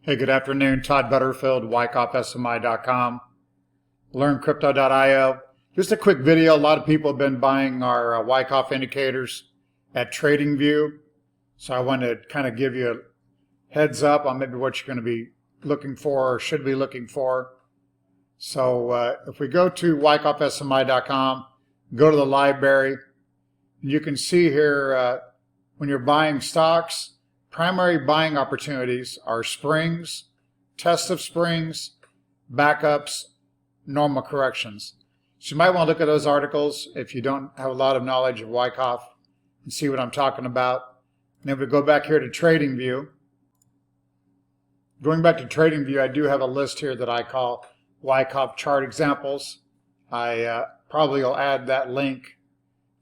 Hey, good afternoon. Todd Butterfield, WyckoffSMI.com, LearnCrypto.io. Just a quick video. A lot of people have been buying our Wyckoff indicators at TradingView. So I wanted to kind of give you a heads up on maybe what you're going to be looking for or should be looking for. So if we go to WyckoffSMI.com, go to the library, you can see here when you're buying stocks, primary buying opportunities are springs, test of springs, backups, normal corrections. So you might want to look at those articles if you don't have a lot of knowledge of Wyckoff and see what I'm talking about. And then we go back here to TradingView. Going back to TradingView, I do have a list here that I call Wyckoff chart examples. I probably will add that link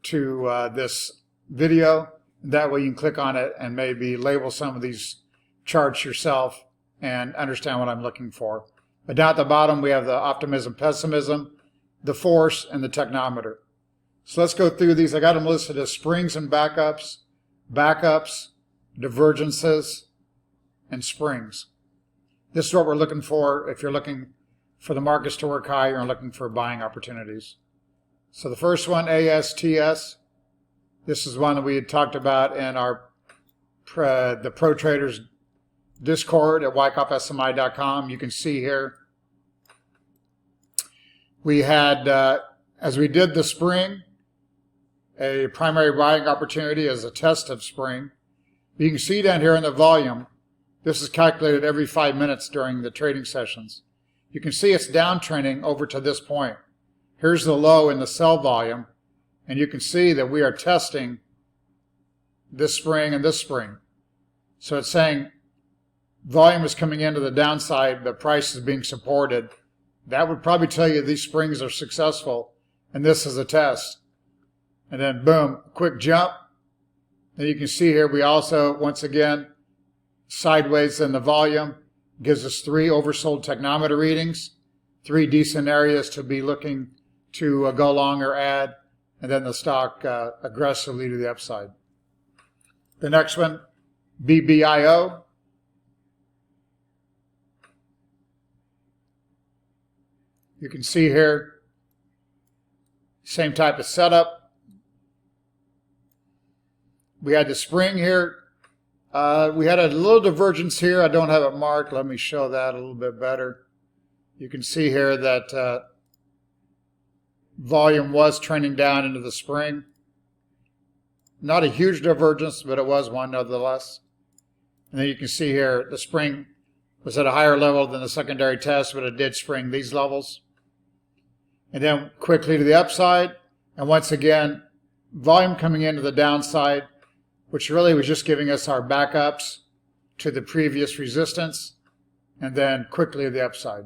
to this video. That way you can click on it and maybe label some of these charts yourself and understand what I'm looking for. But down at the bottom we have the optimism, pessimism, the force, and the technometer. So let's go through these. I got them listed as springs and backups, divergences, and springs. This is what we're looking for if you're looking for the markets to work higher and looking for buying opportunities. So the first one, ASTS. This is one that we had talked about in our the Pro Traders Discord at WyckoffSMI.com. You can see here we had, as we did the spring, a primary buying opportunity as a test of spring. You can see down here in the volume, this is calculated every 5 minutes during the trading sessions. You can see it's downtrending over to this point. Here's the low in the sell volume. And you can see that we are testing this spring and this spring. So it's saying volume is coming into the downside, but price is being supported. That would probably tell you these springs are successful, and this is a test. And then boom, quick jump. And you can see here we also, once again, sideways in the volume, gives us 3 oversold technometer readings, 3 decent areas to be looking to go long or add. And then the stock aggressively to the upside. The next one, BBIO. You can see here, same type of setup. We had the spring here. We had a little divergence here. I don't have it marked. Let me show that a little bit better. You can see here that volume was trending down into the spring. Not a huge divergence, but it was one nevertheless. And then you can see here the spring was at a higher level than the secondary test, but it did spring these levels. And then quickly to the upside. And once again, volume coming into the downside, which really was just giving us our backups to the previous resistance. And then quickly to the upside.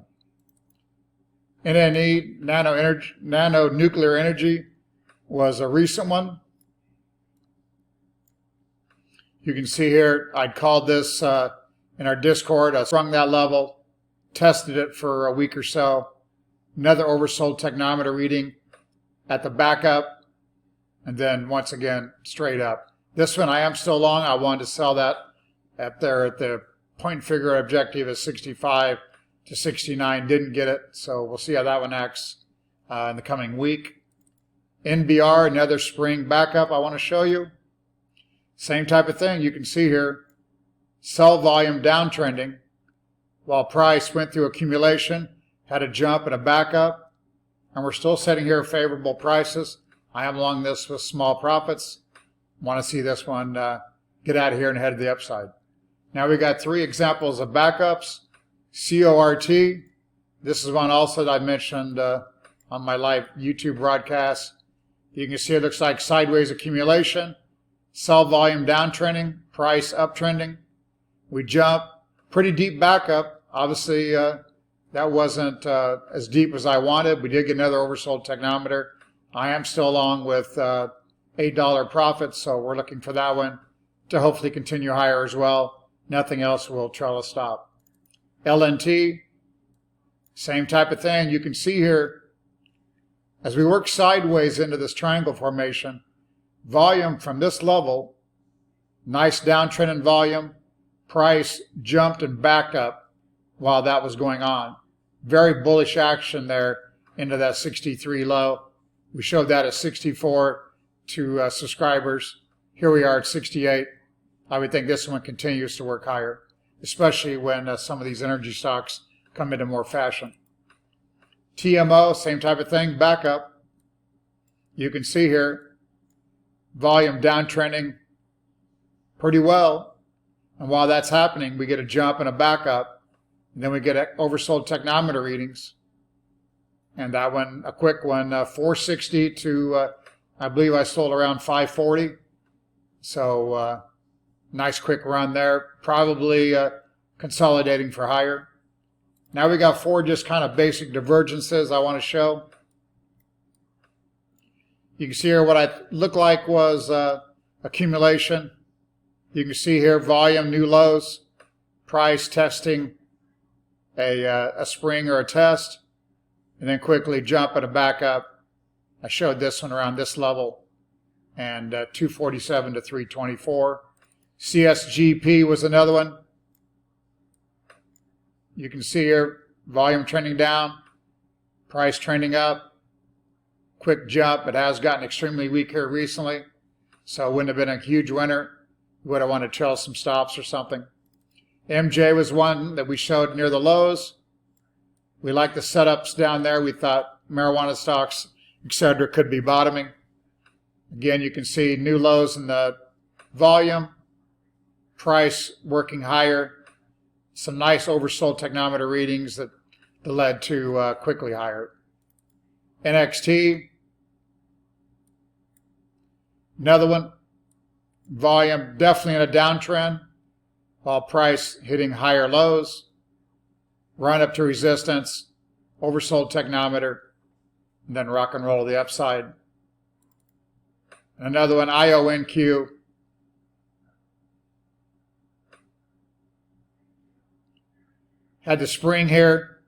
NNE, nano nuclear energy, was a recent one. You can see here, I'd called this in our Discord. I sprung that level, tested it for a week or so. Another oversold technometer reading at the backup, and then once again, straight up. This one I am still long. I wanted to sell that up there at the point figure objective of 65 to 69, didn't get it, so we'll see how that one acts in the coming week. NBR, another spring backup I want to show you. Same type of thing. You can see here, sell volume downtrending, while price went through accumulation, had a jump and a backup, and we're still sitting here favorable prices. I am long this with small profits. Want to see this one get out of here and head to the upside. Now we got 3 examples of backups. CORT, this is one also that I mentioned on my live YouTube broadcast. You can see it looks like sideways accumulation, sell volume downtrending, price uptrending. We jump, pretty deep backup. Obviously, that wasn't as deep as I wanted. We did get another oversold technometer. I am still long with $8 profits, so we're looking for that one to hopefully continue higher as well. Nothing else will trail a stop. LNT, same type of thing. You can see here, as we work sideways into this triangle formation, volume from this level, nice downtrend in volume, price jumped and backed up while that was going on. Very bullish action there into that 63 low. We showed that at 64 to subscribers. Here we are at 68. I would think this one continues to work higher, especially when some of these energy stocks come into more fashion. TMO, same type of thing, back up. You can see here, volume downtrending pretty well. And while that's happening, we get a jump and a backup. And then we get oversold technometer readings. And that one, a quick one, 460 to, I believe I sold around 540. So nice quick run there. Probably consolidating for higher. Now we got 4 just kind of basic divergences I want to show. You can see here what I looked like was accumulation. You can see here volume, new lows, price testing a spring or a test, and then quickly jump at a backup. I showed this one around this level, and 247 to 324. CSGP was another one. You can see here volume trending down, price trending up, quick jump. It has gotten extremely weak here recently, so it wouldn't have been a huge winner. You would have wanted to trail some stops or something. MJ was one that we showed near the lows. We like the setups down there. We thought marijuana stocks, etc., could be bottoming. Again, you can see new lows in the volume, price working higher, some nice oversold technometer readings that led to quickly higher. NXT, another one, volume definitely in a downtrend, while price hitting higher lows, run up to resistance, oversold technometer, and then rock and roll to the upside. Another one, IONQ. Had the spring here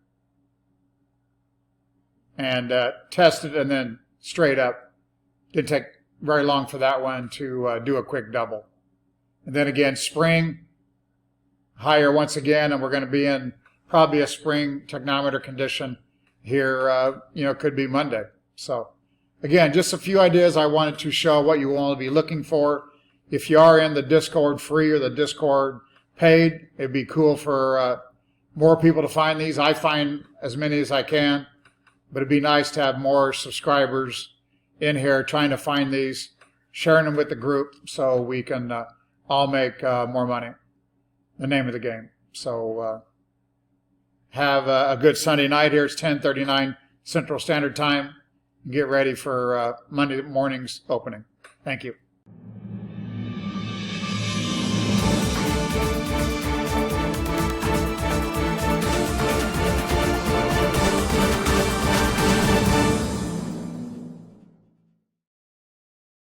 and tested and then straight up. Didn't take very long for that one to do a quick double. And then again, spring, higher once again, and we're going to be in probably a spring technometer condition here, could be Monday. So again, just a few ideas I wanted to show what you want to be looking for. If you are in the Discord free or the Discord paid, it'd be cool for more people to find these. I find as many as I can, but it'd be nice to have more subscribers in here trying to find these, sharing them with the group so we can all make more money. The name of the game. So have a good Sunday night here. It's 10:39 Central Standard Time. Get ready for Monday morning's opening. Thank you.